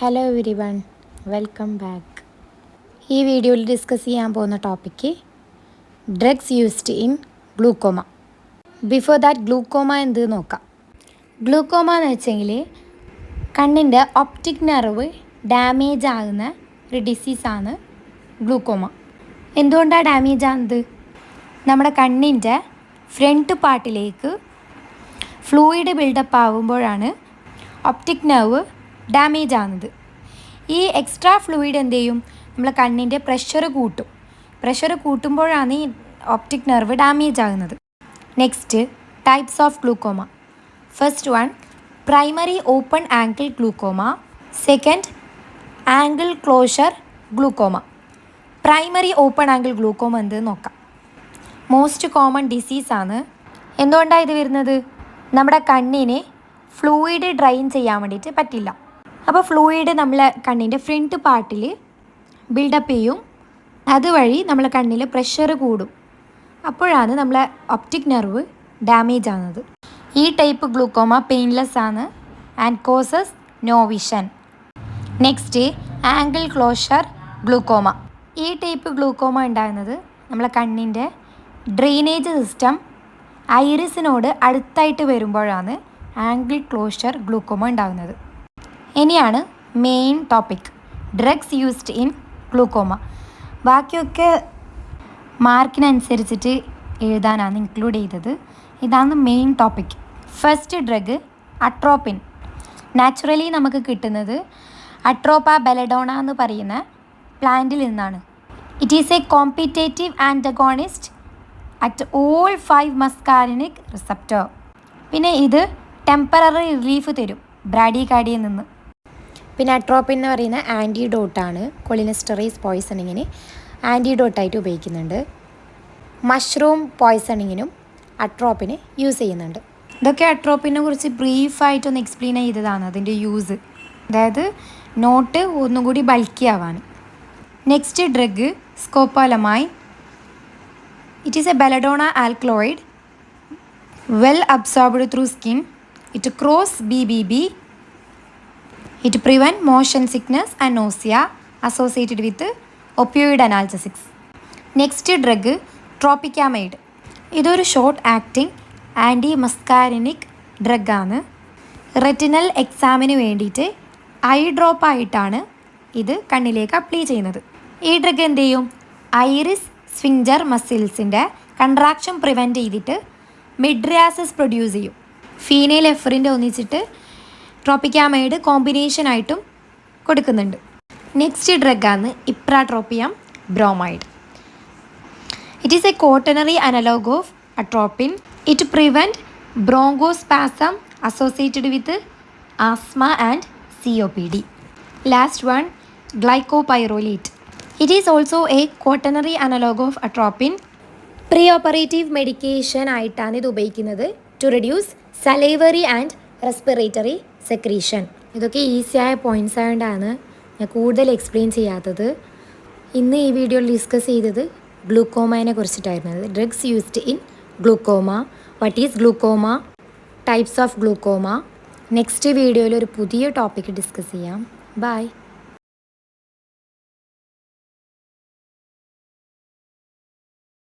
Hello everyone, welcome back. ഈ വീഡിയോയിൽ discuss ചെയ്യാൻ പോകുന്ന topic drugs used in glaucoma. Before that glaucoma എന്ത് നോക്കാം. ഗ്ലൂക്കോമ എന്ന് വെച്ചെങ്കിൽ കണ്ണിൻ്റെ ഒപ്റ്റിക് നെർവ് ഡാമേജ് ആകുന്ന ഒരു ഡിസീസാണ് ഗ്ലൂക്കോമ. എന്തുകൊണ്ടാണ് ഡാമേജ് ആകുന്നത്? നമ്മുടെ കണ്ണിൻ്റെ ഫ്രണ്ട് പാർട്ടിലേക്ക് ഫ്ലൂയിഡ് ബിൽഡപ്പ് ആകുമ്പോഴാണ് ഒപ്റ്റിക് നെർവ് ഡാമേജ് ആകുന്നത്. ഈ എക്സ്ട്രാ ഫ്ലൂയിഡ് എന്ത് ചെയ്യും? നമ്മളെ കണ്ണിൻ്റെ പ്രഷർ കൂട്ടും. പ്രഷർ കൂട്ടുമ്പോഴാണ് ഈ ഒപ്റ്റിക് നെർവ് ഡാമേജ് ആകുന്നത്. Next, types of glaucoma. First one, primary open angle glaucoma. Second, angle closure glaucoma. Primary open angle glaucoma എന്ത് നോക്കാം. മോസ്റ്റ് കോമൺ ഡിസീസാണ്. എന്തുകൊണ്ടാണ് ഇത് വരുന്നത്? നമ്മുടെ കണ്ണിന് ഫ്ലൂയിഡ് ഡ്രെയിൻ ചെയ്യാൻ വേണ്ടിയിട്ട് പറ്റില്ല. അപ്പോൾ ഫ്ലൂയിഡ് നമ്മളെ കണ്ണിൻ്റെ ഫ്രണ്ട് പാർട്ടിൽ ബിൽഡപ്പ് ചെയ്യും. അതുവഴി നമ്മളെ കണ്ണിൽ പ്രഷർ കൂടും. അപ്പോഴാണ് നമ്മളെ ഒപ്റ്റിക് നെർവ് ഡാമേജ് ആകുന്നത്. ഈ ടൈപ്പ് ഗ്ലൂക്കോമ പെയിൻലെസ് ആണ് and causes no vision. Next, angle closure glaucoma. ഈ ടൈപ്പ് ഗ്ലൂക്കോമ ഉണ്ടാകുന്നത് നമ്മളെ കണ്ണിൻ്റെ ഡ്രെയിനേജ് സിസ്റ്റം ഐറിസിനോട് അടുത്തായിട്ട് വരുമ്പോഴാണ് ആംഗിൾ ക്ലോഷർ ഗ്ലൂക്കോമ ഉണ്ടാകുന്നത്. ഇനിയാണ് main topic, drugs used in glaucoma. ബാക്കിയൊക്കെ മാർക്കിനനുസരിച്ചിട്ട് എഴുതാനാണ് ഇൻക്ലൂഡ് ചെയ്തത്. ഇതാണ് main topic. First drug atropine. Naturally നമുക്ക് കിട്ടുന്നത് അട്രോപ്പ ബെലഡോണ എന്ന് പറയുന്ന പ്ലാന്റിൽ നിന്നാണ്. It is a competitive antagonist at all 5 muscarinic receptor. പിന്നെ ഇത് ടെമ്പററി റിലീഫ് തരും ബ്രാഡികാർഡിയിൽ നിന്ന്. പിന്നെ അട്രോപ്പിൻ എന്ന് പറയുന്ന ആൻറ്റിഡോട്ടാണ്. കൊളിനെസ്റ്ററീസ് പോയ്സണിങ്ങിന് ആൻറ്റിഡോട്ടായിട്ട് ഉപയോഗിക്കുന്നുണ്ട്. മഷ്റൂം പോയ്സണിങ്ങിനും അട്രോപ്പിന് യൂസ് ചെയ്യുന്നുണ്ട്. ഇതൊക്കെ അട്രോപ്പിനെ കുറിച്ച് ബ്രീഫായിട്ടൊന്ന് എക്സ്പ്ലെയിൻ ചെയ്തതാണ് അതിൻ്റെ യൂസ്. അതായത് നോട്ട് ഒന്നും കൂടി ബൾക്കി ആവാൻ. Next drug scopolamine. It is a belladonna alkaloid well absorbed through skin. It cross BBB. It prevent motion sickness and nausea associated with opioid analgesics. Next drug tropicamide. ഇതൊരു short acting anti മസ്കാരിനിക് ഡ്രഗാണ്. Retinal എക്സാമിന് വേണ്ടിയിട്ട് I drop ആയിട്ടാണ് ഇത് കണ്ണിലേക്ക് apply ചെയ്യുന്നത്. ഈ drug എന്ത് ചെയ്യും? ഐറിസ് സ്ഫിങ്ജർ മസിൽസിൻ്റെ കൺട്രാക്ഷൻ പ്രിവെൻറ്റ് ചെയ്തിട്ട് മിഡ്രിയാസിസ് പ്രൊഡ്യൂസ് ചെയ്യും. ഫീനൈൽ എഫറിൻ്റെ ഒന്നിച്ചിട്ട് ട്രോപ്പിക്കാമൈഡ് കോമ്പിനേഷനായിട്ടും കൊടുക്കുന്നുണ്ട്. നെക്സ്റ്റ് ഡ്രഗാണ് ipratropium bromide. It is a quaternary analog of atropine. It prevent bronchospasm associated with asthma and COPD. Last one, glycopyrrolate. It is also a quaternary analog of atropine. Pre operative medication ആയിട്ടാണ് ഇത് ഉപയോഗിക്കുന്നത് to reduce salivary and respiratory secretion. ഇതൊക്കെ ഈസിയായ points ആയതുകൊണ്ടാണ് ഞാൻ കൂടുതൽ explain ചെയ്യാത്തത്. ഇന്ന് ഈ വീഡിയോയിൽ ഡിസ്കസ് ചെയ്തത് ഗ്ലൂക്കോമയെ കുറിച്ചിട്ടായിരുന്നത്. Drugs used in glaucoma, what is glaucoma, types of glaucoma. Next വീഡിയോയിൽ ഒരു പുതിയ ടോപ്പിക്ക് ഡിസ്കസ് ചെയ്യാം. ബൈ.